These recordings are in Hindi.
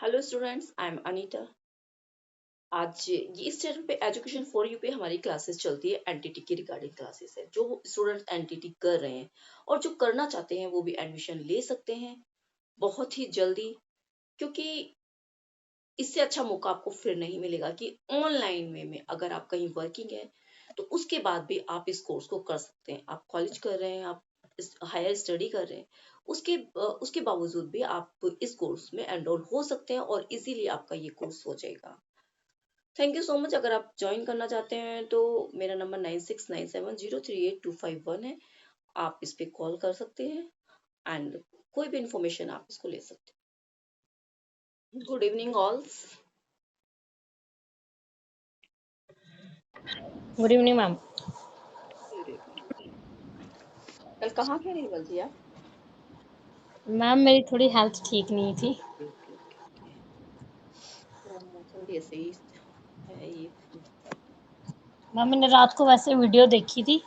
Hello students, I am Anita. आज ये इस चैनल पे एजुकेशन फॉर यू पे हमारी क्लासेस चलती है। एनटीटी की रिगार्डिंग क्लासेस है। जो स्टूडेंट्स एनटीटी कर रहे हैं और जो करना चाहते हैं वो भी एडमिशन ले सकते हैं बहुत ही जल्दी, क्योंकि इससे अच्छा मौका आपको फिर नहीं मिलेगा कि ऑनलाइन में अगर आप कहीं वर्किंग है तो उसके बाद भी आप इस कोर्स को कर सकते हैं। आप कॉलेज कर रहे हैं, आप हायर स्टडी कर रहे हैं, उसके बावजूद भी आप इस कोर्स में एनरोल हो सकते हैं और इजीली आपका ये कोर्स हो जाएगा। Thank you so much. अगर आप ज्वाइन करना चाहते हैं तो मेरा नंबर 9697038251 है। आप इस पे कॉल कर सकते हैं एंड कोई भी इंफॉर्मेशन आप इसको ले सकते हैं। Good evening all. Good evening ma'am. कल कहाँ थे रिवल जी आप? मैम मेरी थोड़ी हेल्थ ठीक नहीं थी। Okay okay okay okay. थोड़ा मौसम भी ऐसे ही है ये। मैम मैंने रात को वैसे वीडियो देखी थी।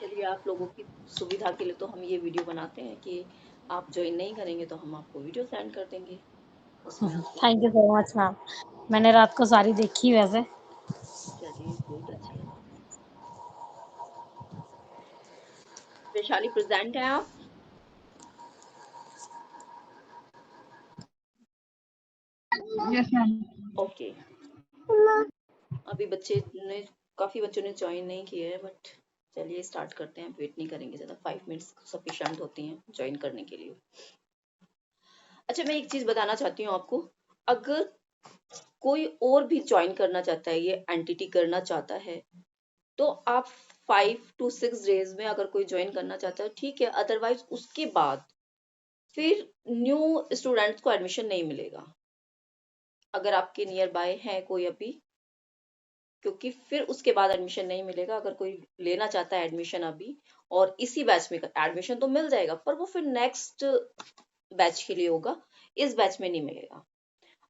चलिए, आप लोगों की सुविधा के लिए तो हम ये वीडियो बनाते हैं कि आप ज्वाइन नहीं करेंगे तो हम आपको वीडियो सेंड कर देंगे, उसमें आप देख थैंक यू लीजिए। So much ma'am. मैंने रात को सारी देखी वैसे। चलिए, बहुत अच्छा है। वैशाली प्रेजेंट है आप? Yes ma'am. ओके। अभी काफी बच्चों ने ज्वाइन नहीं किया है, बट चलिए स्टार्ट करते हैं। वेट नहीं करेंगे ज्यादा, 5 मिनट्स सफिशिएंट होती हैं ज्वाइन करने के लिए। अच्छा, मैं एक चीज बताना चाहती हूँ आपको। अगर कोई और भी ज्वाइन करना चाहता है, ये एंटिटी करना चाहता है, तो आप 5 to 6 डेज में अगर कोई ज्वाइन करना चाहता है ठीक है, अदरवाइज उसके बाद फिर न्यू स्टूडेंट्स को एडमिशन नहीं मिलेगा अगर आपके नियर बाय है कोई अभी, क्योंकि फिर उसके बाद एडमिशन नहीं मिलेगा। अगर कोई लेना चाहता है एडमिशन अभी और इसी बैच में एडमिशन तो मिल जाएगा, पर वो फिर नेक्स्ट बैच के लिए होगा, इस बैच में नहीं मिलेगा।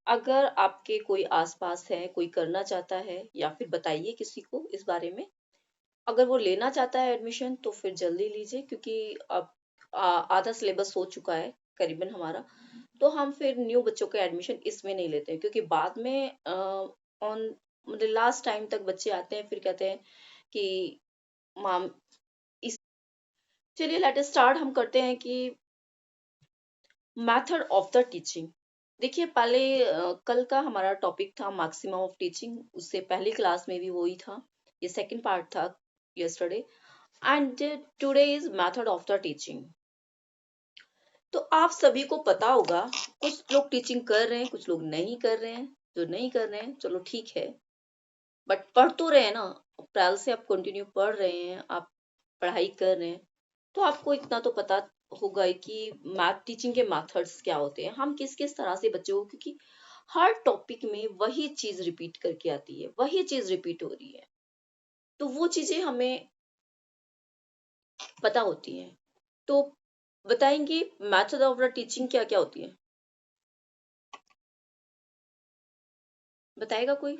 अगर आपके कोई आसपास है, कोई करना चाहता है, या फिर बताइए किसी को इस बारे में। अगर वो लेना चाहता है एडमिशन तो फिर जल्दी लीजिए, क्योंकि अब आधा सिलेबस हो चुका है करीबन हमारा। तो हम फिर न्यू बच्चों के एडमिशन इसमें नहीं लेते हैं, क्योंकि बाद में ऑन मतलब लास्ट टाइम तक बच्चे आते हैं फिर कहते हैं कि मैम इस। चलिए लेट अस स्टार्ट। हम करते हैं कि मेथड ऑफ द टीचिंग। देखिए, पहले कल का हमारा टॉपिक था मैक्सिमम ऑफ टीचिंग। उससे पहली क्लास में भी वही था, ये सेकंड पार्ट था yesterday. And today is method of the teaching. तो आप सभी को पता होगा, कुछ लोग टीचिंग कर रहे हैं, कुछ लोग नहीं कर रहे हैं। जो नहीं कर रहे हैं चलो ठीक है, बट पढ़ तो रहे हैं ना। अप्रैल से आप कंटिन्यू पढ़ रहे हैं, आप पढ़ाई कर रहे हैं, तो आपको इतना तो पता होगा ही कि मैथ टीचिंग के मेथड्स क्या होते हैं, हम किस किस तरह से बच्चों को, क्योंकि हर टॉपिक में वही चीज रिपीट करके आती है, वही चीज रिपीट हो रही है, तो वो चीजें हमें पता होती हैं। तो बताएंगे मेथड ऑफ द टीचिंग क्या क्या होती है? बताएगा कोई?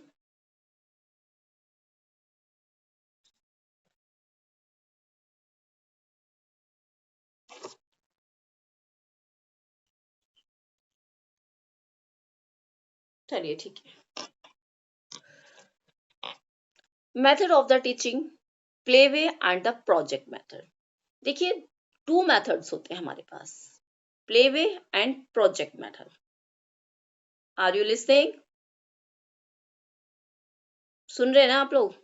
चलिए ठीक है। Method of the teaching, play way and the project method. देखिए, 2 मेथड्स होते हैं हमारे पास, play way and project method. Are you listening? सुन रहे हैं ना आप लोग?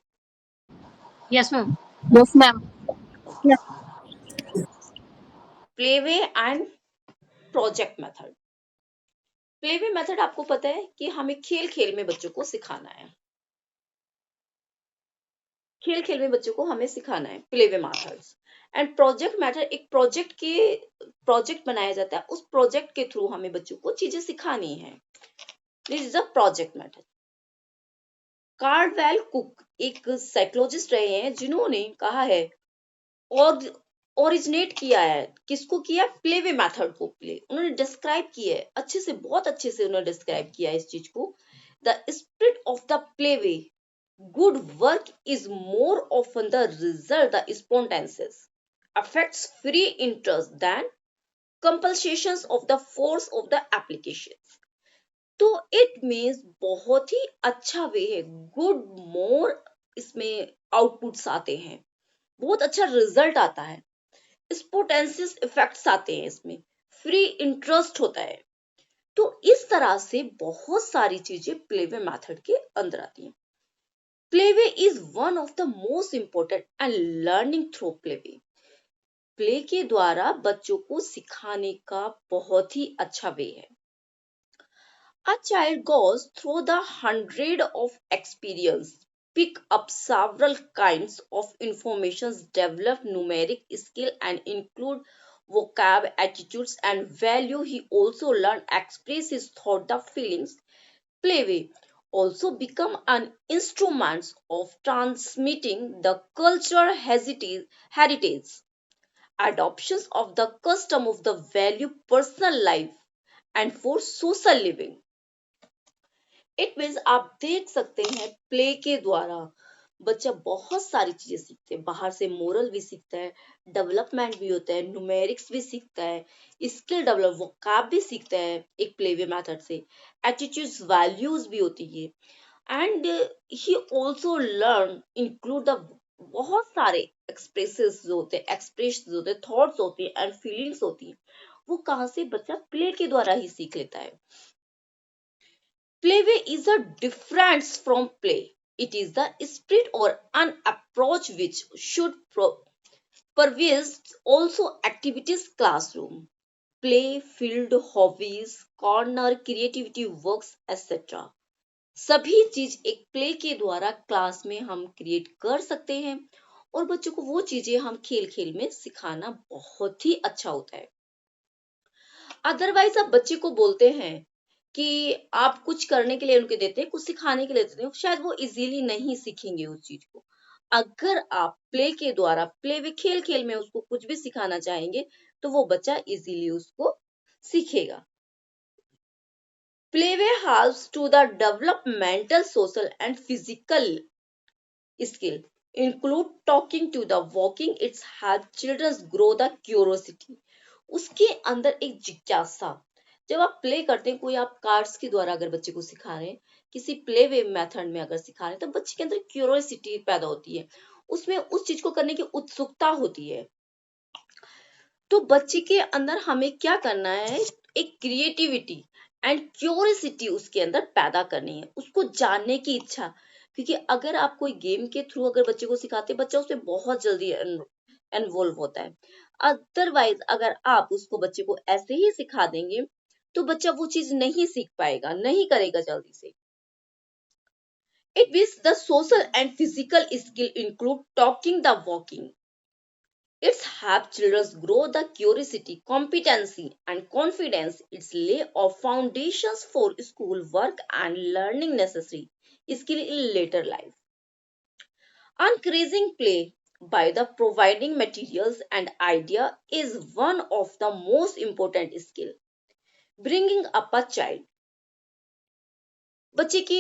Yes ma'am. Yes ma'am. Okay. Play way and project method. Play way method आपको पता है कि हमें खेल खेल में बच्चों को सिखाना है। खेल खेल में बच्चों को हमें सिखाना है, play way methods. And project method, एक प्रोजेक्ट बनाया जाता है, उस प्रोजेक्ट के थ्रू हमें बच्चों को चीजें सिखानी है। This is a project method. Caudwell cook एक साइकोलॉजिस्ट रहे हैं जिन्होंने कहा है और ओरिजिनेट किया है, किसको किया? प्ले वे मेथड को। उन्होंने डिस्क्राइब किया है अच्छे से, बहुत अच्छे से उन्होंने डिस्क्राइब किया है इस चीज को। The spirit of the play way, good work is more often the result the spontaneous affects free interest than compensations of the force of the applications. तो इट मीन्स बहुत ही अच्छा वे है, गुड मोर इसमें आउटपुट्स आते हैं, बहुत अच्छा रिजल्ट आता है, स्पोटेंशियल इफेक्ट्स आते हैं, इसमें फ्री इंटरेस्ट होता है। तो इस तरह से बहुत सारी चीजें प्लेवे मेथड के अंदर आती हैं। Playway is one of the most important and learning through playway. Play के द्वारा बच्चों को सिखाने का बहुत ही अच्छा वे है। A child goes through the hundred of experience, pick up several kinds of information, develop numeric skill and include vocab, attitudes and value. He also learn express his thought, the feelings. Playway also become an instrument of transmitting the cultural heritage, adoptions of the custom of the value personal life and for social living. It means आप देख सकते हैं प्ले के द्वारा बच्चा बहुत सारी चीजें सीखते हैं, बाहर से मोरल भी सीखता है, डेवलपमेंट भी होता है, न्यूमेरिक्स भी सीखता है, स्किल डेवलप वोकैब भी सीखता है एक प्लेवे मेथड से, एटीट्यूड्स वैल्यूज भी होती है and he also learn include the बहुत सारे एक्सप्रेसेस जो होते हैं, एक्सप्रेशन होते हैं, थॉट्स होती हैं एंड फीलिंग्स होती हैं, वो कहाँ से बच्चा प्ले के द्वारा ही सीख लेता है। Playway is a difference from play. It is the spirit or an approach which should pervade also activities classroom. Play, field, hobbies, corner, creativity works, etc. सभी चीज एक प्ले के द्वारा क्लास में हम क्रिएट कर सकते हैं और बच्चों को वो चीजें हम खेल खेल में सिखाना बहुत ही अच्छा होता है। अदरवाइज आप बच्चे को बोलते हैं कि आप कुछ करने के लिए उनके देते हैं, कुछ सिखाने के लिए देते हैं, शायद वो इजीली नहीं सीखेंगे उस चीज को। अगर आप प्ले के द्वारा प्ले में खेल खेल में उसको कुछ भी सिखाना चाहेंगे तो वो बच्चा इजीली उसको सीखेगा। Play way helps to the develop mental, social and physical skill, include talking to the walking. It's help childrens grow the curiosity. उसके अंदर एक जिज्ञासा, जब आप प्ले करते हैं, कोई आप कार्ड्स के द्वारा अगर बच्चे को सिखा रहे हैं, किसी प्ले वे मेथड में अगर सिखा रहे हैं, तो बच्चे के अंदर क्यूरियोसिटी पैदा होती है, उसमें उस चीज को करने की उत्सुकता होती है। तो बच्चे के अंदर हमें क्या करना है, एक क्रिएटिविटी एंड क्यूरियोसिटी उसके अंदर पैदा करनी है, उसको जानने की इच्छा। क्योंकि अगर आप कोई गेम के थ्रू अगर बच्चे को सिखाते हैं, बच्चा उसमें बहुत जल्दी इन्वॉल्व होता है। अदरवाइज अगर आप उसको बच्चे को ऐसे ही सिखा देंगे तो बच्चा वो चीज नहीं सीख पाएगा, नहीं करेगा जल्दी से। It means the social and physical skill include talking, the walking. It's help children grow the curiosity, competency and confidence. It's lay of foundations for school work and learning necessary skill in later life. Encouraging play by the providing materials and idea is one of the most important skill. Bringing up a child, बच्चे की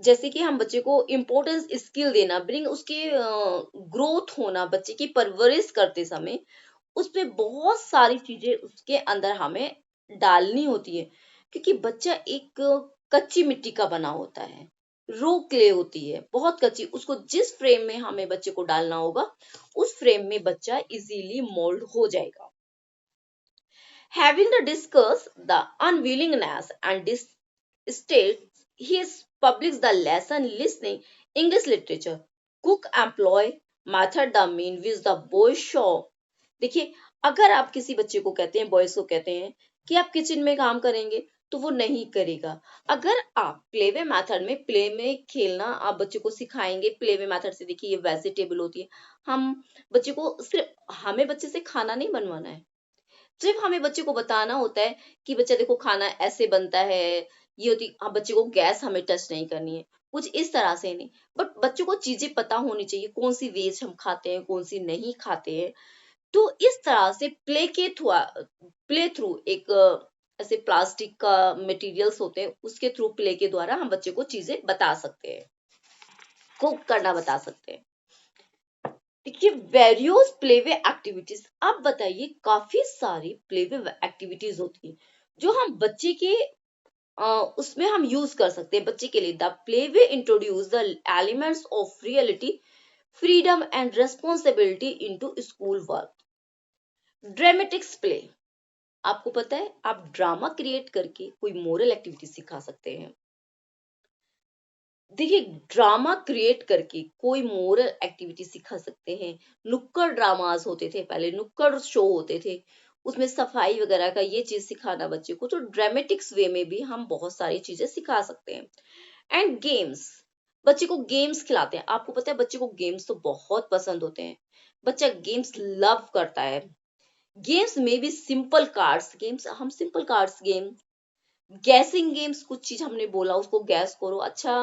जैसे कि हम बच्चे को इम्पोर्टेंस स्किल देना, ब्रिंग उसके ग्रोथ होना, बच्चे की परवरिश करते समय उस पे बहुत सारी चीजें उसके अंदर हमें डालनी होती है। क्योंकि बच्चा एक कच्ची मिट्टी का बना होता है, रो क्ले होती है, बहुत कच्ची, उसको जिस फ्रेम में हमें बच्चे को डालना होगा उस फ्रेम में बच्चा इजीली मोल्ड हो जाएगा। Having to discuss the unwillingness and state his publics the lesson listening English literature, cook employ method the mean which the boy show. देखिए, अगर आप किसी बच्चे को कहते हैं, बॉयज को कहते हैं कि आप किचन में काम करेंगे तो वो नहीं करेगा। अगर आप प्लेवे मेथड में प्ले में खेलना आप बच्चे को सिखाएंगे, प्लेवे मेथड से, देखिए ये वेजिटेबल होती है, हम बच्चे को सिर्फ हमें बच्चे से खाना नहीं बनवाना है, सिर्फ हमें बच्चे को बताना होता है कि बच्चा देखो खाना ऐसे बनता है, ये होती, हाँ बच्चे को गैस हमें टच नहीं करनी है, कुछ इस तरह से नहीं, बट बच्चों को चीजें पता होनी चाहिए, कौन सी वेज हम खाते हैं, कौन सी नहीं खाते हैं। तो इस तरह से प्ले थ्रू एक ऐसे प्लास्टिक का मटेरियल्स होते हैं, उसके थ्रू प्ले के द्वारा हम बच्चे को चीजें बता सकते हैं, कुक करना बता सकते हैं। देखिए वेरियस प्लेवे एक्टिविटीज, आप बताइए काफी सारी प्लेवे एक्टिविटीज होती है जो हम बच्चे के उसमें हम यूज कर सकते हैं बच्चे के लिए। The playway introduce the elements of reality, freedom and responsibility into school work. Dramatics play, आपको पता है आप ड्रामा क्रिएट करके कोई मोरल एक्टिविटी सिखा सकते हैं। देखिए ड्रामा क्रिएट करके कोई मोरल एक्टिविटी सिखा सकते हैं। नुक्कड़ ड्रामास होते थे पहले, नुक्कड़ शो होते थे, उसमें सफाई वगैरह का ये चीज सिखाना बच्चे को, तो ड्रामेटिक्स वे में भी हम बहुत सारी चीजें सिखा सकते हैं। एंड गेम्स, बच्चे को गेम्स खिलाते हैं। आपको पता है बच्चे को गेम्स तो बहुत पसंद होते हैं, बच्चा गेम्स लव करता है। गेम्स में भी सिंपल कार्ड्स गेम्स, हम simple cards game, guessing games, कुछ चीज हमने बोला उसको गैस करो, अच्छा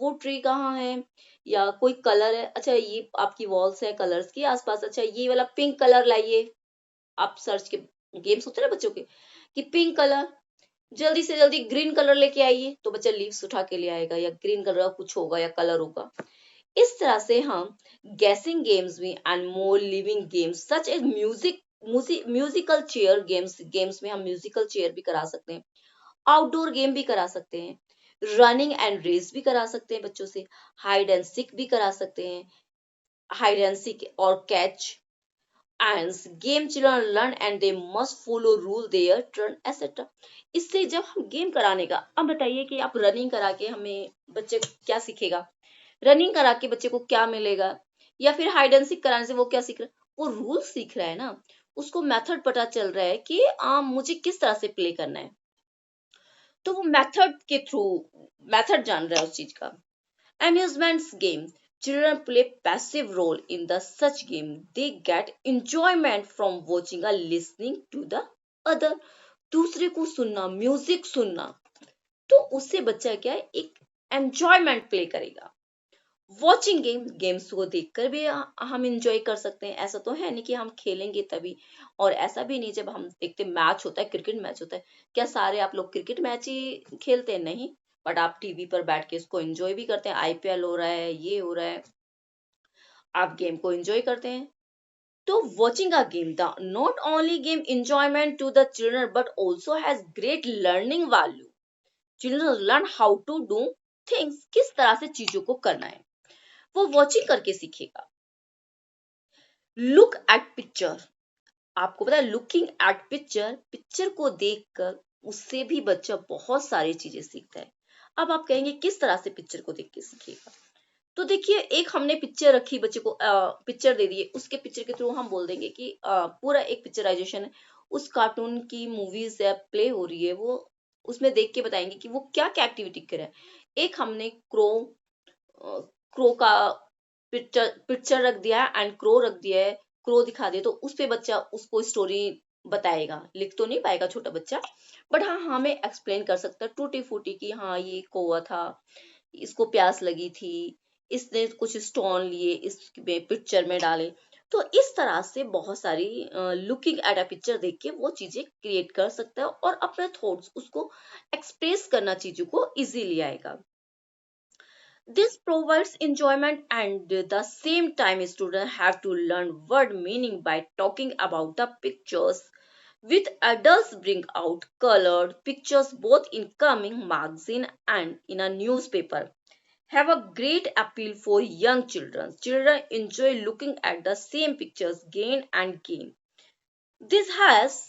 वो ट्री कहाँ है, या कोई कलर है, अच्छा ये आपकी वॉल्स है कलर्स की आसपास, अच्छा ये वाला पिंक कलर लाइए। आप सर्च के गेम्स होते हैं ना बच्चों के कि पिंक कलर, जल्दी से जल्दी ग्रीन कलर लेके आइए, तो बच्चा लीव्स उठा के ले आएगा, या ग्रीन कलर का कुछ होगा या कलर होगा। इस तरह से हम गैसिंग गेम्स में and more living games such as music, musical chair games, games में हम म्यूजिकल चेयर भी करा सकते हैं, आउटडोर गेम भी करा सकते हैं, रनिंग एंड रेस भी करा सकते हैं बच्चों से, हाइड एंड सीक भी करा सकते हैं, हाइड एंड सीक और catch end game children learn and they must follow rule there turn etcetera. इससे जब हम गेम कराने का, अब बताइए कि आप रनिंग करा के हमें बच्चे क्या सीखेगा, रनिंग करा के बच्चे को क्या मिलेगा, या फिर हाइड एंड सीक कराने से वो क्या सीख रहा है, वो रूल सीख रहा है ना, उसको मेथड पता चल रहा है कि मुझे किस तरह से प्ले करना है, तो वो मेथड के थ्रू मेथड जान रहा है उस चीज का। Amusements game. Children play passive role in the such game. They get enjoyment from watching or listening to the other. दूसरे को सुनना, म्यूजिक सुनना, तो उससे बच्चा क्या है एक एंजॉयमेंट प्ले करेगा। वॉचिंग गेम, गेम्स को देखकर भी हम इंजॉय कर सकते हैं। ऐसा तो है नहीं कि हम खेलेंगे तभी, और ऐसा भी नहीं जब हम देखते मैच होता है, क्रिकेट मैच होता है, क्या सारे आप लोग क्रिकेट मैच ही खेलते हैं? नहीं, बट आप टीवी पर बैठ के इसको एंजॉय भी करते हैं, आईपीएल हो रहा है, ये हो रहा है, आप गेम को एंजॉय करते हैं। तो watching a game the not only game enjoyment to the children but also has great learning value. Children learn how to do things, किस तरह से चीजों को करना है वो वॉचिंग करके सीखेगा। लुक एट पिक्चर, आपको पता है लुकिंग एट पिक्चर, पिक्चर को देखकर उससे भी बच्चा बहुत सारी चीजें सीखता है। अब आप कहेंगे किस तरह से पिक्चर को देख के सीखेगा, तो देखिए एक हमने पिक्चर रखी बच्चे को, पिक्चर दे दिए, उसके पिक्चर के थ्रू हम बोल देंगे कि पूरा एक पिक्चराइजेशन है, उस कार्टून की मूवीज या प्ले हो रही है, वो उसमें देख के बताएंगे कि वो क्या क्या एक्टिविटी कर रहा है। एक हमने क्रो का पिक्चर पिक्चर रख दिया है एंड क्रो रख दिया है, क्रो दिखा दिया, तो उस पे बच्चा उसको स्टोरी बताएगा, लिख तो नहीं पाएगा छोटा बच्चा, बट हाँ हमें एक्सप्लेन कर सकता है टूटी फूटी की, हाँ ये कौवा था, इसको प्यास लगी थी, इसने कुछ स्टोन लिए इस पिक्चर में डाले। तो इस तरह से बहुत सारी लुकिंग एट अ पिक्चर देख के वो चीजें क्रिएट कर सकता है और अपने थॉट्स उसको एक्सप्रेस करना चीजों को इजीली आएगा। This provides enjoyment and the same time students have to learn word meaning by talking about the pictures. With adults bring out colored pictures both in coming magazine and in a newspaper. Have a great appeal for young children. Children enjoy looking at the same pictures again and again. This has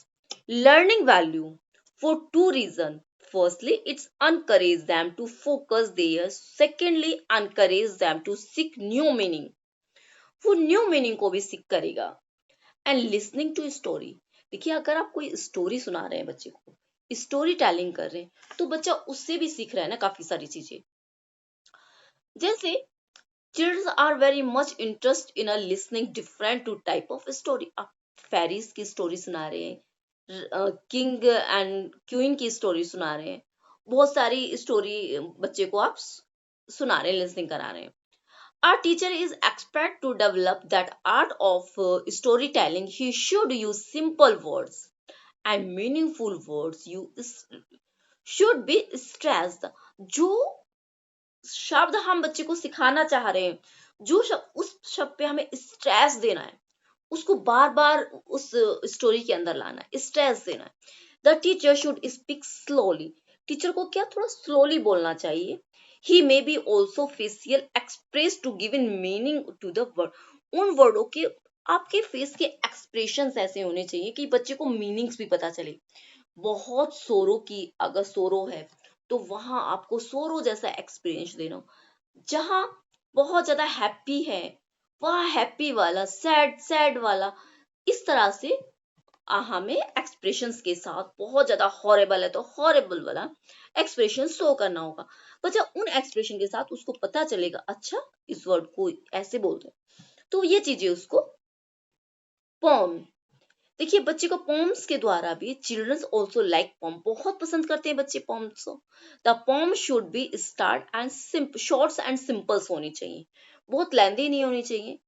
learning value for two reasons. Firstly, it's encourage them to focus there. Secondly, encourage them to seek new meaning. वो न्यू मीनिंग को भी सीख करेगा। एंड लिसनिंग टू स्टोरी, देखिए अगर आप कोई स्टोरी सुना रहे हैं बच्चे को, स्टोरी टेलिंग कर रहे हैं, तो बच्चा उससे भी सीख रहा है ना काफी सारी चीजें। जैसे children are very much interest in a listening different to type of story. आप फेरीज की स्टोरी सुना रहे हैं, किंग एंड क्वीन की स्टोरी सुना रहे हैं, बहुत सारी स्टोरी बच्चे को आप सुना रहे हैं, लिसनिंग करा रहे हैं। Our teacher is expert to develop that art of storytelling. He should use simple words and meaningful words. You should be stressed. जो शब्द हम बच्चे को सिखाना चाह रहे हैं जो शब्द उस शब्द पे हमें स्ट्रेस देना है, उसको बार बार उस स्टोरी के अंदर लाना है, स्ट्रेस देना है। The teacher should speak slowly, teacher को क्या थोड़ा स्लोली बोलना चाहिए। He may be also facial express to give in meaning to the word, उन वर्डों के आपके फेस के एक्सप्रेशंस ऐसे होने चाहिए कि बच्चे को मीनिंग्स भी पता चले। बहुत सोरो की अगर सोरो है तो वहां आपको सोरो जैसा एक्सपीरियंस देना, जहां बहुत ज्यादा हैप्पी है वह हैप्पी वाला, सैड सैड वाला, इस तरह से हमें एक्सप्रेशंस के साथ, बहुत ज्यादा हॉरेबल है तो हॉरेबल वाला एक्सप्रेशन शो करना होगा। बच्चा उन एक्सप्रेशन के साथ उसको पता चलेगा, अच्छा इस वर्ड को ऐसे बोलते हैं, तो ये चीजें उसको पोम। देखिए बच्चे को पोम्स के द्वारा भी, चिल्ड्रंस आल्सो लाइक पोम, बहुत पसंद करते हैं बच्चे पोम्स को। The pome should be start and simple, shorts and symbols होनी चाहिए, बहुत लेंथी नहीं होनी चाहिए।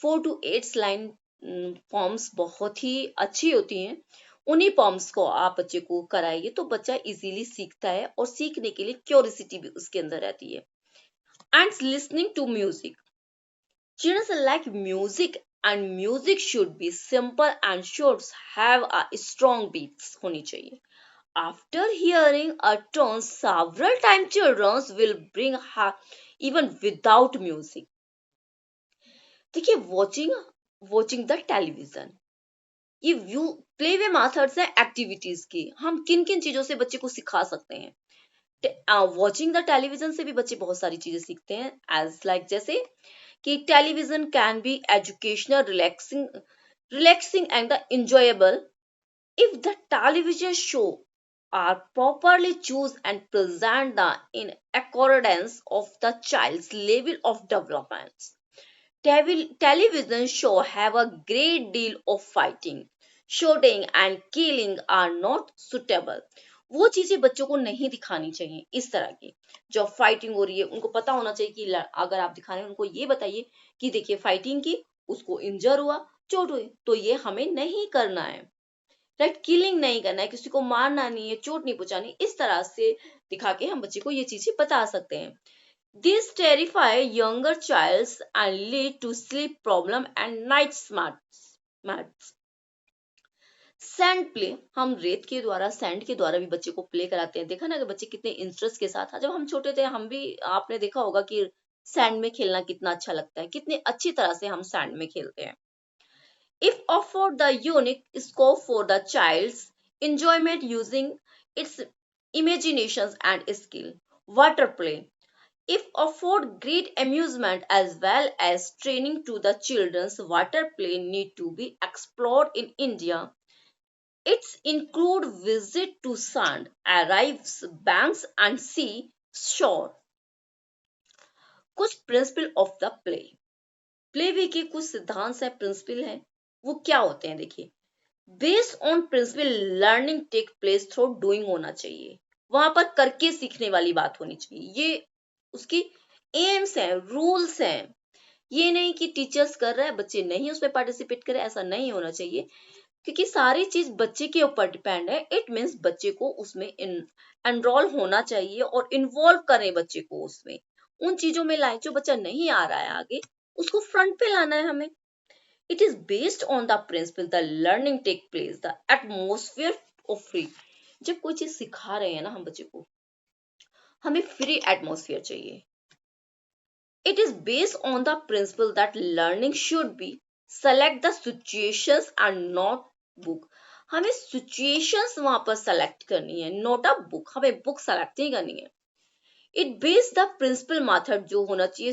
4 to 8 लाइन पोम्स बहुत ही अच्छी होती हैं। उन्हीं पोम्स को आप बच्चे को कराइए तो बच्चा इजीली सीखता है और सीखने के लिए क्यूरियोसिटी भी उसके अंदर रहती है। And listening to music, children like music and music should be simple and should have a strong beats होनी चाहिए। After hearing a tune several times, children will bring even without music। देखिए watching the television, ये व्यू प्ले वे मेथड्स है एक्टिविटीज की, हम किन किन चीजों से बच्चे को सिखा सकते हैं। वॉचिंग द टेलीविजन से भी बच्चे बहुत सारी चीजें सीखते हैं, एज लाइक जैसे कि television can be educational, relaxing and the enjoyable if the television show are properly choose and present the in accordance of the child's level of development। Television show have a great deal of fighting, shooting and killing are not suitable। वो चीजें बच्चों को नहीं दिखानी चाहिए, इस तरह की जो फाइटिंग हो रही है उनको पता होना चाहिए कि अगर आप दिखा रहे हैं उनको ये बताइए कि देखिए फाइटिंग की, उसको इंजर हुआ, चोट हुई, तो ये हमें नहीं करना है, राइट। किलिंग नहीं करना है, किसी को मारना नहीं है, चोट नहीं पहुंचानी, इस तरह से दिखा के हम बच्चे को ये चीजें बता सकते हैं। This terrify younger childs and lead to sleep problem and night smarts। Sand play, हम रेत के द्वारा, सैंड के द्वारा भी बच्चे को प्ले कराते हैं। देखा ना कि बच्चे कितने इंटरेस्ट के साथ, जब हम छोटे थे हम भी, आपने देखा होगा कि सैंड में खेलना कितना अच्छा लगता है, कितने अच्छी तरह से हम सैंड में खेलते हैं। If offered the unique scope for the child's enjoyment using its imaginations and skill, water play, if afford great amusement as well as training to the children's, water play need to be explored in India। It's include visit to sand, arrives, banks and sea shore। कुछ principle of the play, play way के कुछ सिद्धांत है, प्रिंसिपल है, वो क्या होते हैं देखिए। Based on principle learning take place through doing होना चाहिए, वहां पर करके सीखने वाली बात होनी चाहिए, ये उसकी एम्स हैं, रूल्स हैं। ये नहीं कि टीचर्स कर रहा है बच्चे नहीं उसमें पार्टिसिपेट करें, ऐसा नहीं होना चाहिए, क्योंकि सारी चीज बच्चे के ऊपर डिपेंड है। इट मीन्स बच्चे को उसमें एनरोल होना चाहिए और इन्वॉल्व करें बच्चे को उसमें, उन चीजों में लाए। जो बच्चा नहीं आ रहा है आगे, उसको फ्रंट पे लाना है हमें। It is based on the principle the learning take place the atmosphere of free. जब कोई चीज सिखा रहे हैं ना हम बच्चे को, हमें फ्री एटमोस्फियर चाहिए। It is based on the principle that learning should be select the situations and not book। हमें situations वहां पर select करनी है, not a book, हमें book select नहीं करनी है। It based the principal method जो होना चाहिए,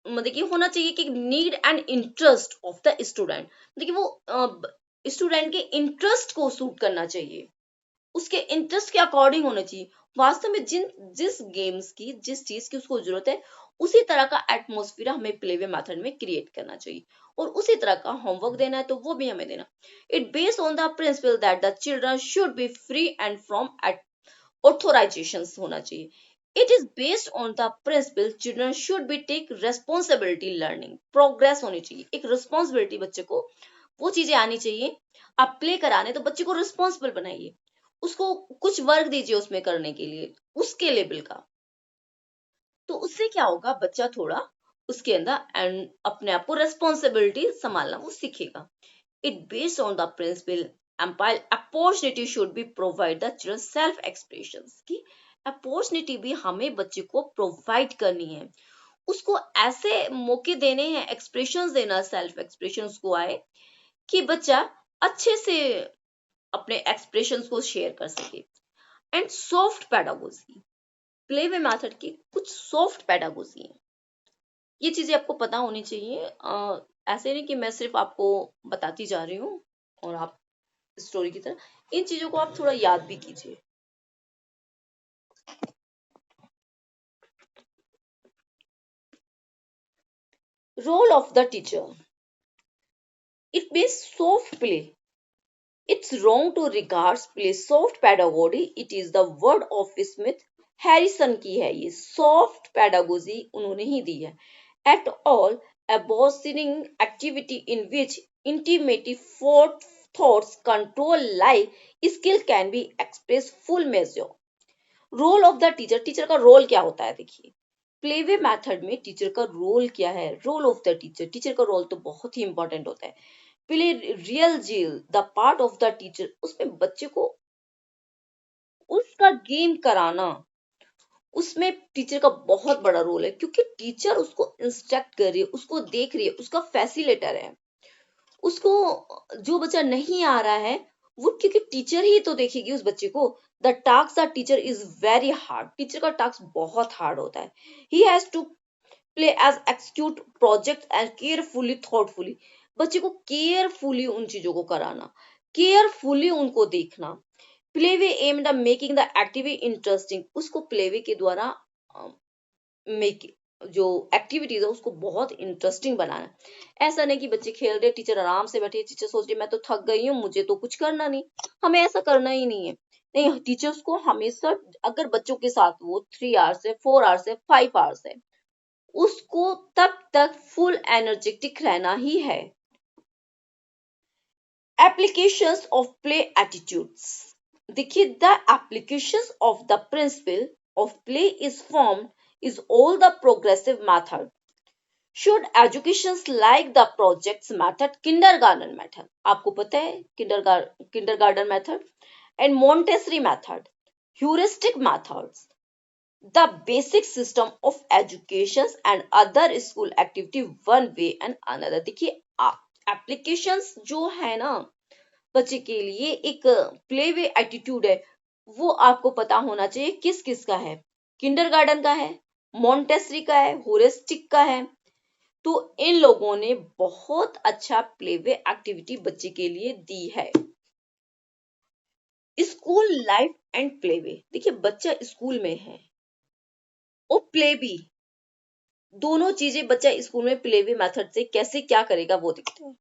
मतलब कि होना चाहिए कि need and interest of the student, देखिए वो स्टूडेंट के इंटरेस्ट को सूट करना चाहिए, उसके इंटरेस्ट के अकॉर्डिंग होना चाहिए। वास्तव में जिस गेम्स की, जिस चीज की उसको जरूरत है, उसी तरह का एटमोस्फियर हमें प्ले वे मेथड में क्रिएट करना चाहिए, और उसी तरह का होमवर्क देना है तो वो भी हमें देना। It based on the principle that the children should be free and from authorization होना चाहिए। It is based on the principle children should be take responsibility learning progress होनी चाहिए, एक रिस्पॉन्सिबिलिटी बच्चे को, वो चीजें आनी चाहिए। आप प्ले कराने तो बच्चे को रिस्पॉन्सिबल बनाइए, उसको कुछ वर्क दीजिए उसमें करने के लिए, उसके लेवल का। तो उससे क्या होगा, बच्चा थोड़ा उसके अंदर एंड अपने आप को रेस्पॉन्सिबिलिटी संभालना वो सीखेगा। It based on the principle empire opportunity should be provide the children self expression की अपॉर्चुनिटी भी हमें बच्चे को प्रोवाइड करनी है, उसको ऐसे मौके देने हैं, एक्सप्रेशंस देना, सेल्फ एक्सप्रेशन उसको आए कि बच्चा अच्छे से अपने एक्सप्रेशंस को शेयर कर सके। And soft pedagogy, play way method की कुछ सॉफ्ट पेडागोजी है, ये चीजें आपको पता होनी चाहिए। ऐसे नहीं कि मैं सिर्फ आपको बताती जा रही हूँ और आप स्टोरी की तरह, इन चीजों को आप थोड़ा याद भी कीजिए। Role of the teacher, it means soft play. It's wrong to regard play soft pedagogy. It is the word of Smith Harrison की है ये, soft pedagogy उन्होंने ही दी है। At all, abolishing activity in which intimate thoughts control life skill can be expressed full measure. Role of the teacher, teacher का रोल क्या होता है, देखिए प्लेवे मेथड में टीचर का रोल क्या है। Role of the teacher, teacher का रोल तो बहुत ही इंपॉर्टेंट होता है। Play real jail the part of the teacher, उसमें बच्चे को उसका गेम कराना, उसमें टीचर का बहुत बड़ा रोल है, क्योंकि टीचर उसको इंस्ट्रक्ट कर रही है, उसको देख रही है, उसका फैसिलिटेटर है। उसको जो बच्चा नहीं आ रहा है वो, क्योंकि टीचर ही तो देखेगी उस बच्चे को। The task the teacher is very hard, teacher का टास्क बहुत हार्ड होता है। He has to play as execute project and carefully thoughtfully, बच्चे को केयरफुली उन चीजों को कराना, केयरफुली उनको देखना। Playway aimed at making the activity interesting, उसको प्लेवे के द्वारा मेक जो एक्टिविटीज है उसको बहुत इंटरेस्टिंग बनाना। ऐसा नहीं कि बच्चे खेल रहे, टीचर आराम से बैठे, टीचर सोच रही मैं तो थक गई हूँ, मुझे तो कुछ करना नहीं, हमें ऐसा करना ही नहीं है। नहीं, टीचर्स को हमेशा, अगर बच्चों के साथ वो 3 आवर्स है, 4 आवर्स है, 5 आवर्स है, उसको तब तक फुल एनर्जेटिक रहना ही है। एप्लीकेशंस ऑफ प्ले एटीट्यूड्स, देखिए the applications of the principle of play is formed is all the progressive method. Should educations like the projects method, kindergarten method, आपको पता है kindergarten method and Montessori method, heuristic methods, the basic system of education and other school activity one way and another। देखिए applications जो है ना बच्चे के लिए, एक प्ले वे एटीट्यूड है, वो आपको पता होना चाहिए किस किस का है। किंडरगार्टन का है, मॉन्टेसरी का है, होरिस्टिक का है। तो इन लोगों ने बहुत अच्छा प्लेवे एक्टिविटी बच्चे के लिए दी है। स्कूल लाइफ एंड प्लेवे, देखिए बच्चा स्कूल में है और प्ले भी, दोनों चीजें बच्चा स्कूल में प्लेवे मेथड से कैसे क्या करेगा वो दिखते हैं।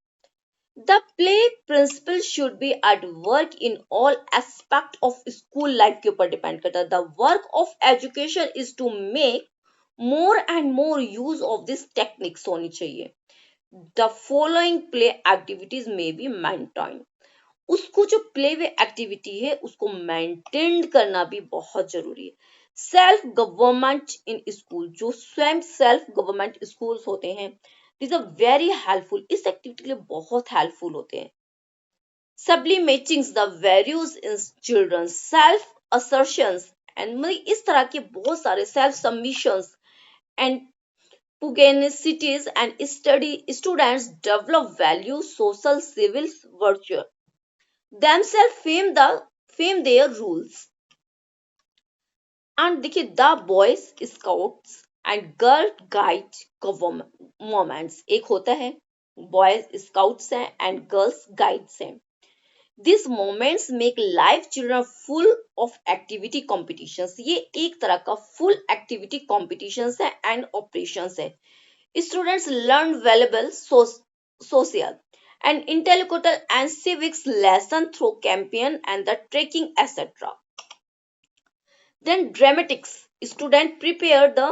The play principle should be at work in all aspect of school life के ऊपर डिपेंड करता है। The work of education is to make more and more use of this techniques होनी चाहिए। The following play activities may be maintained। उसको जो प्ले वे एक्टिविटी है उसको मेंटेन करना भी बहुत जरूरी है। सेल्फ गवर्नमेंट इन स्कूल, जो स्वयं सेल्फ गवर्नमेंट स्कूल्स होते हैं, दिस आर वेरी हेल्पफुल, इस एक्टिविटी के लिए बहुत हेल्पफुल होते हैं। Sublimating the values in children, self assertions and इस तरह के बहुत सारे self submissions and pugnacity and study, students develop values, social, civil virtue, themselves fame their rules। and देखिए the boys scouts and girl guide moments, एक होता है बॉयज स्काउट्स हैं एंड गर्ल्स गाइड्स हैं। This moments make life children full of activity competitions, ये एक तरह का फुल एक्टिविटी कॉम्पिटिशंस है एंड ऑपरेशंस है। Students learn valuable social and intellectual and civics lesson through campaign and the trekking etc. Then dramatics, students prepare the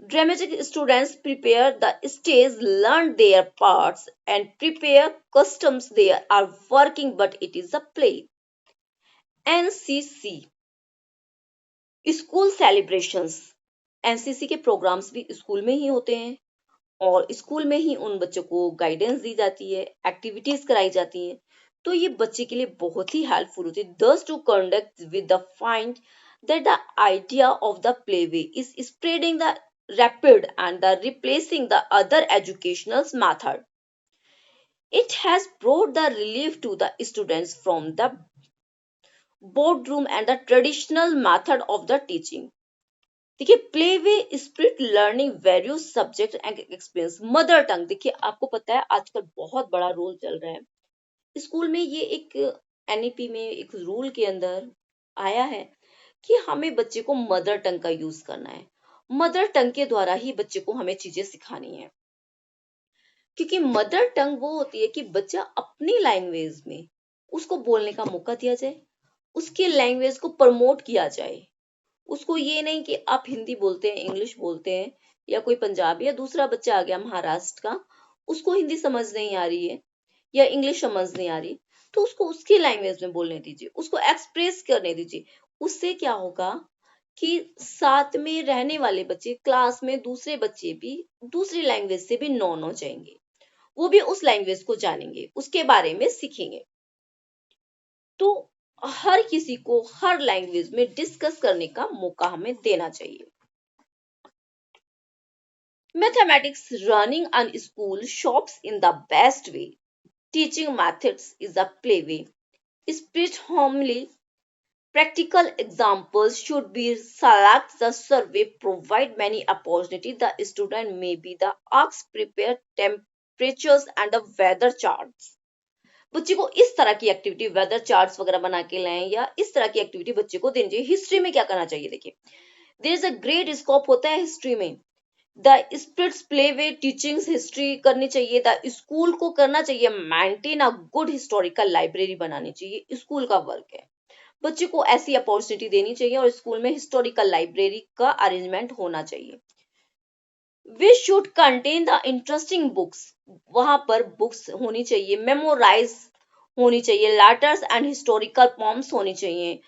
dramatic students prepare the stage, learn their parts and prepare customs, they are working but it is a play। NCC, school celebrations, NCC के प्रोग्राम्स भी स्कूल में ही होते हैं और स्कूल में ही उन बच्चों को गाइडेंस दी जाती है, एक्टिविटीज कराई जाती हैं, तो ये बच्चे के लिए बहुत ही हेल्पफुल होती है। Thus to conduct with the find that the idea of the playway is spreading the rapid and the replacing the other educational method. It has brought the relief to the students from the boardroom and the traditional method of the teaching. देखिए, play way spirit learning various subject and experience, mother tongue. देखिए, आपको पता है आजकल बहुत बड़ा रोल चल रहा है स्कूल में, ये एक एनईपी में एक रूल के अंदर आया है कि हमें बच्चे को मदर टंग का यूज करना है। मदर टंग के द्वारा ही बच्चे को हमें चीजें सिखानी है, क्योंकि मदर टंग वो होती है कि बच्चा अपनी लैंग्वेज में उसको बोलने का मौका दिया जाए, उसकी लैंग्वेज को प्रमोट किया जाए। उसको ये नहीं कि आप हिंदी बोलते हैं, इंग्लिश बोलते हैं, या कोई पंजाबी या दूसरा बच्चा आ गया महाराष्ट्र का, उसको हिंदी समझ नहीं आ रही है या इंग्लिश समझ नहीं आ रही, तो उसको उसकी लैंग्वेज में बोलने दीजिए, उसको एक्सप्रेस करने दीजिए। उससे क्या होगा कि साथ में रहने वाले बच्चे, क्लास में दूसरे बच्चे भी दूसरी लैंग्वेज से भी नॉन हो जाएंगे, वो भी उस लैंग्वेज को जानेंगे, उसके बारे में सीखेंगे। तो हर किसी को हर लैंग्वेज में डिस्कस करने का मौका हमें देना चाहिए। Mathematics running on school shops in the best way, teaching methods is a play way, spirit homely, practical examples should be select the survey provide many opportunity the student may be the ask prepare temperatures and the weather charts। बच्चे को इस तरह की एक्टिविटी, वेदर चार्ट्स वगैरह बना के लाएं या इस तरह की एक्टिविटी बच्चे को देनी चाहिए। हिस्ट्री में क्या करना चाहिए, देखिए there is a great scope होता है हिस्ट्री में। The spirits play way teachings history करनी चाहिए, द स्कूल को करना चाहिए maintain a good historical library बनानी चाहिए, स्कूल का वर्क है। बच्चे को ऐसी अपॉर्चुनिटी देनी चाहिए और स्कूल में हिस्टोरिकल लाइब्रेरी का अरेंजमेंट होना चाहिए। We should contain the interesting books, वहां पर बुक्स होनी चाहिए, मेमोराइज होनी चाहिए, लेटर्स एंड हिस्टोरिकल पॉम्स होनी चाहिए,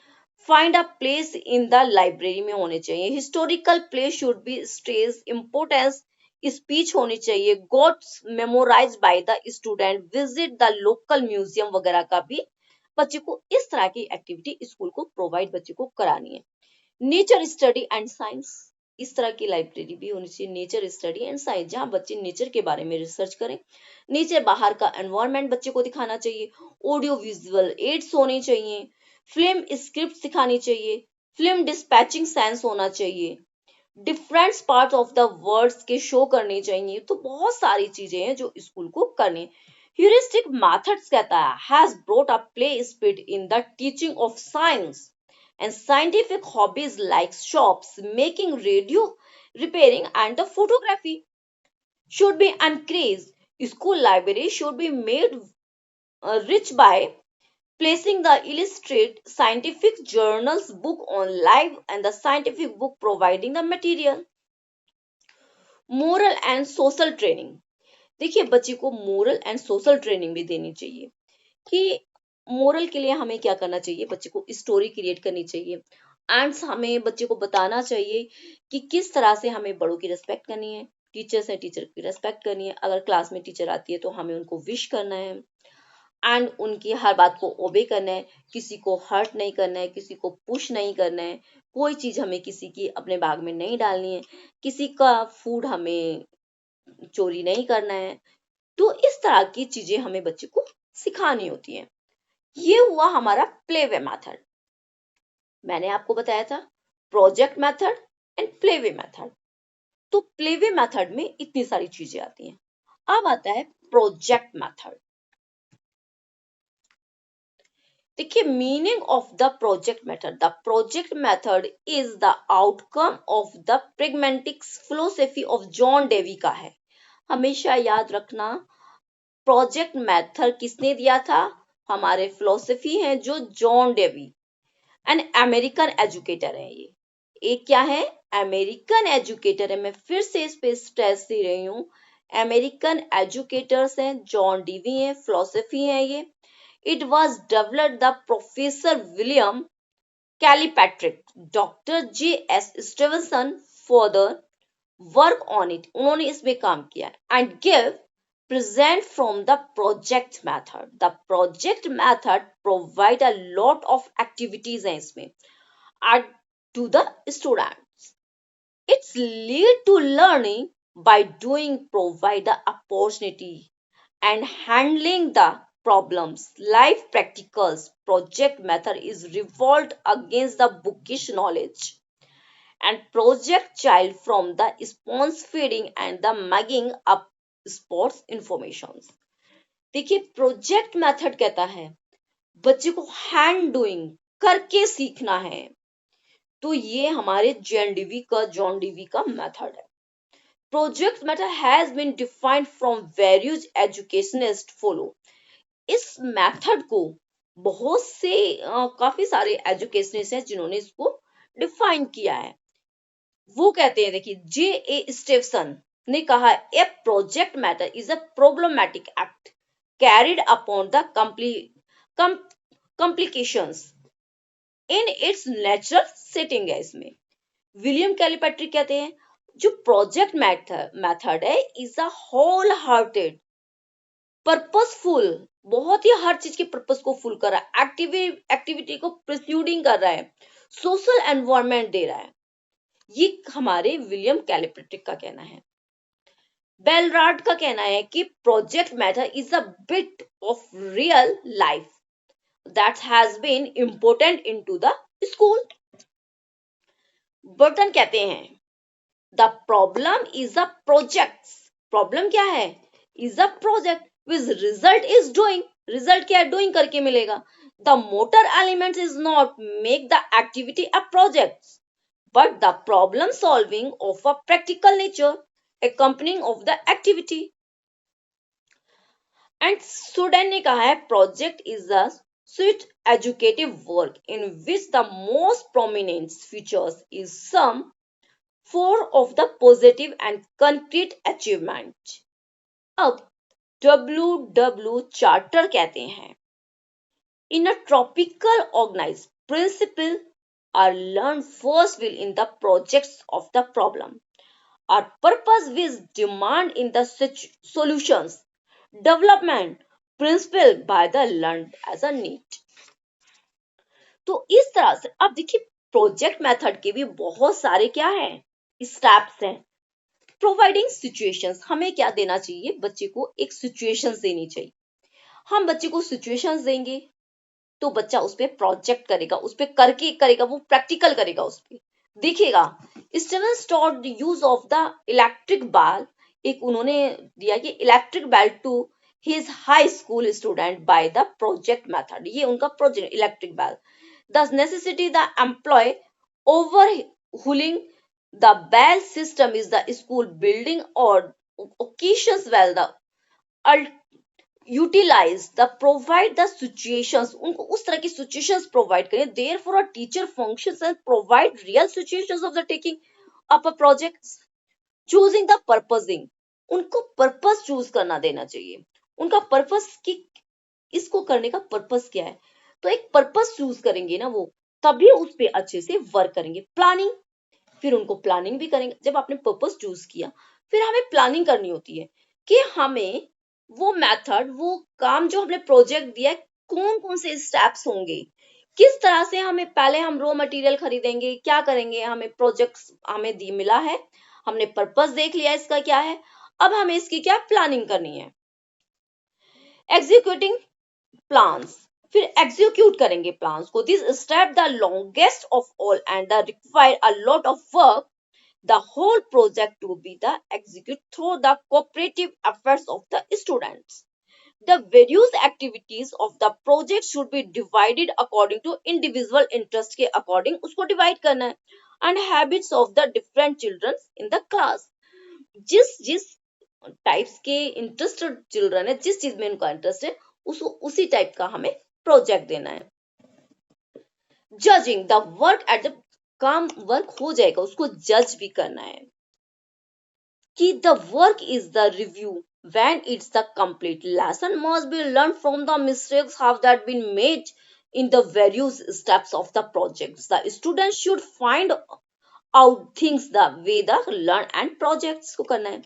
find a place in the library में होने चाहिए। Historical place should be stress importance, speech होनी चाहिए, quotes memorize by the student, visit the local museum वगैरह का भी बच्चे को इस तरह की एक्टिविटी स्कूल को प्रोवाइड बच्चे को करानी है। नेचर स्टडी एंड साइंस, इस तरह की लाइब्रेरी भी होनी चाहिए, नेचर स्टडी एंड साइंस, जहां बच्चे नेचर के बारे में रिसर्च करें, नेचर बाहर का एनवायरनमेंट बच्चे को दिखाना चाहिए, ऑडियो विजुअल एड्स होनी चाहिए, फिल्म स्क्रिप्ट सिखानी चाहिए, फिल्म डिस्पैचिंग सेंस होना चाहिए, different part of the words के शो करने चाहिए। तो बहुत सारी चीजें हैं जो स्कूल को करनी। ह्यूरिस्टिक मेथड्स कहता है has brought a play spirit in the teaching of science and scientific hobbies like shops, making, radio repairing and the photography should be encouraged. School library should be made rich by placing the illustrated scientific journals book on live and the scientific book providing the material. Moral and social training, देखिए बच्चे को मोरल एंड सोशल ट्रेनिंग भी देनी चाहिए कि मोरल के लिए हमें क्या करना चाहिए, बच्चे को स्टोरी क्रिएट करनी चाहिए एंड हमें बच्चे को बताना चाहिए कि किस तरह से हमें बड़ों की रिस्पेक्ट करनी है, टीचर्स है टीचर की रिस्पेक्ट करनी है, अगर क्लास में टीचर आती है तो हमें उनको विश करना है एंड उनकी हर बात को ओबे करना है, किसी को हर्ट नहीं करना है, किसी को पुश नहीं करना है, कोई चीज हमें किसी की अपने बैग में नहीं डालनी है, किसी का फूड हमें चोरी नहीं करना है। तो इस तरह की चीजें हमें बच्चे को सिखानी होती हैं। ये हुआ हमारा प्लेवे मेथड। मैंने आपको बताया था project method and playway method. तो प्लेवे मेथड में इतनी सारी चीजें आती हैं। अब आता है प्रोजेक्ट मेथड। देखिए meaning of the project method, the project method is the outcome of the pragmatic philosophy of John Dewey का है। हमेशा याद रखना, प्रोजेक्ट मेथड किसने दिया था, हमारे फिलोसफी हैं जो John Dewey, an American educator है। ये एक क्या है, अमेरिकन एजुकेटर है। मैं फिर से इस पे स्ट्रेस दे रही हूँ, अमेरिकन एजुकेटर्स हैं, जॉन डेवी हैं, फिलोसफी है ये। It was developed the professor William Kilpatrick, Dr. J.S. Stevenson further work on it. उन्होंने इसमें काम किया and give present from the project method. The project method provide a lot of activities हैं इसमें add to the students. It's lead to learning by doing, provide the opportunity and handling the problems. Life practicals project method is revolved against the bookish knowledge and project child from the spoon feeding and the mugging up sports informations. देखिए प्रोजेक्ट मेथड कहता है बच्चे को हैंड डूइंग करके सीखना है, तो ये हमारे जॉन डीवी का मेथड है. Project method has been defined from various educationist follow. इस मेथड को बहुत से काफी सारे एजुकेशनिस्ट हैं जिन्होंने इसको डिफाइन किया है. वो कहते हैं, देखिए J.A. स्टीफसन ने कहा a project method is a problematic act carried upon the complications in its natural setting है. इसमें विलियम कैलिपैट्रिक कहते हैं जो प्रोजेक्ट मेथड है is a whole hearted purposeful, बहुत ही हर चीज के पर्पस को फुल कर रहा है, एक्टिविटी को प्रोसीडिंग कर रहा है, सोशल एनवायरनमेंट दे रहा है. ये हमारे विलियम कैलिपैट्रिक का कहना है. बेलरार्ड का कहना है कि project method is a bit of real life that has been important into the school. Burton कहते हैं the problem is a project. Problem क्या है? Is a project which result is doing. Result क्या है? डूइंग करके मिलेगा. The motor element is not make the activity a project but the problem solving of a practical nature accompanying of the activity. And Sudan ने कहा है project is a sweet educative work in which the most prominent features is some form of the positive and concrete achievement. अब W. Charter कहते हैं in a tropical organized principle are learned first will in the projects of the problem. Our purpose will demand in the solutions development principle by the learned as a need. तो इस तरह से अब देखिए प्रोजेक्ट मेथड के भी बहुत सारे क्या हैं स्टेप्स हैं. प्रोवाइडिंग सिचुएशंस, हमें क्या देना चाहिए? बच्चे को एक सिचुएशंस देनी चाहिए. हम बच्चे को सिचुएशंस देंगे तो बच्चा उस पे प्रोजेक्ट करेगा, उस पे करके करेगा, वो प्रैक्टिकल करेगा, उस पे देखेगा. Stevens taught the use of the electric ball. एक उन्होंने दिया कि electric ball to his high school student by the project method. ये उनका project electric ball. The necessity the employ overhauling the bell system is the school building और occasions well the utilize the provide the situations. उनको उस तरह की situations provide करें. Therefore a teacher functions and provide real situations of the taking up a project. Choosing the purposing, उनको पर्पस चूज करना देना चाहिए. उनका पर्पस की इसको करने का पर्पस क्या है, तो एक पर्पस चूज करेंगे ना वो, तभी उस पे अच्छे से वर्क करेंगे. प्लानिंग, फिर उनको प्लानिंग भी करेंगे. जब आपने पर्पस चूज किया फिर हमें प्लानिंग करनी होती है कि हमें वो मेथड, वो काम जो हमने प्रोजेक्ट दिया है, कौन कौन से स्टेप्स होंगे, किस तरह से हमें पहले हम रॉ मटेरियल खरीदेंगे, क्या करेंगे. हमें प्रोजेक्ट हमें मिला है, हमने पर्पस देख लिया इसका क्या है, अब हमें इसकी क्या प्लानिंग करनी है. एग्जीक्यूटिंग प्लान्स, फिर एग्जीक्यूट करेंगे प्लान्स को. This step the longest of all and the require a lot of work. The whole project to be the execute through the cooperative efforts of the students. The various activities of the project should be divided according to individual interest के according उसको divide करना है. And habits of the different children in the class. जिस टाइप्स के इंटरेस्टेड चिल्ड्रन है, जिस चीज में उनका इंटरेस्ट है, उसको उसी टाइप का हमें प्रोजेक्ट देना है. Judging the work at the काम वर्क हो जाएगा, उसको जज भी करना है कि the work is the review when it's the complete. Lesson must be learn from the mistakes have that been made in the various steps of the projects. The student should find out things the way the learn and projects को करना है.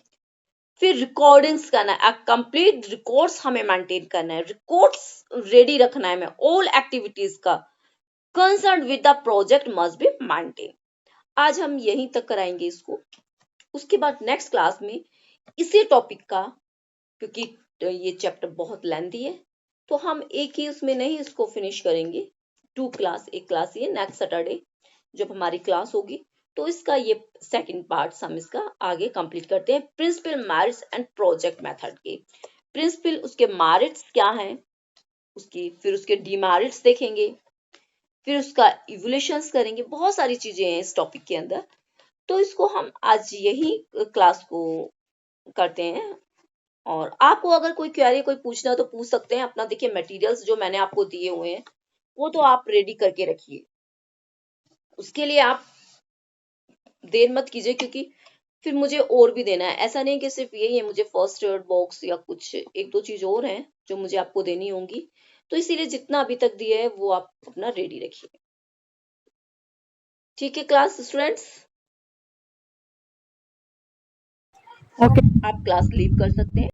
फिर रिकॉर्डिंग्स करना है, कंप्लीट रिकॉर्ड्स हमें मेंटेन करना है, रिकॉर्ड्स रेडी रखना है हमें, ऑल एक्टिविटीज का concern with the project must be maintain. आज हम यहीं तक कराएंगे इसको. उसके बाद नेक्स्ट क्लास में इसी टॉपिक का, क्योंकि ये चैप्टर बहुत लेंथी है, तो हम एक ही उसमें नहीं इसको फिनिश करेंगे. 2 क्लास, एक क्लास ये नेक्स्ट सैटरडे जब हमारी क्लास होगी, तो इसका ये सेकंड पार्ट हम इसका आगे कंप्लीट करते हैं. Principle, merits and project method के प्रिंसिपल, उसके मेरिट्स क्या हैं, उसकी फिर उसके डीमेरिट्स देखेंगे, फिर उसका इवोल्यूशंस करेंगे. बहुत सारी चीजें हैं इस टॉपिक के अंदर, तो इसको हम आज यही क्लास को करते हैं. और आपको अगर कोई क्वेरी कोई पूछना तो पूछ सकते हैं. अपना देखिए मटेरियल्स जो मैंने आपको दिए हुए हैं वो तो आप रेडी करके रखिए. उसके लिए आप देर मत कीजिए, क्योंकि फिर मुझे और भी देना है. ऐसा नहीं कि सिर्फ यही है, मुझे फर्स्ट एड बॉक्स या कुछ एक दो चीज और हैं जो मुझे आपको देनी होंगी. तो इसीलिए जितना अभी तक दिया है वो आप अपना रेडी रखिए. ठीक है क्लास स्टूडेंट्स, ओके. आप क्लास लीव कर सकते हैं.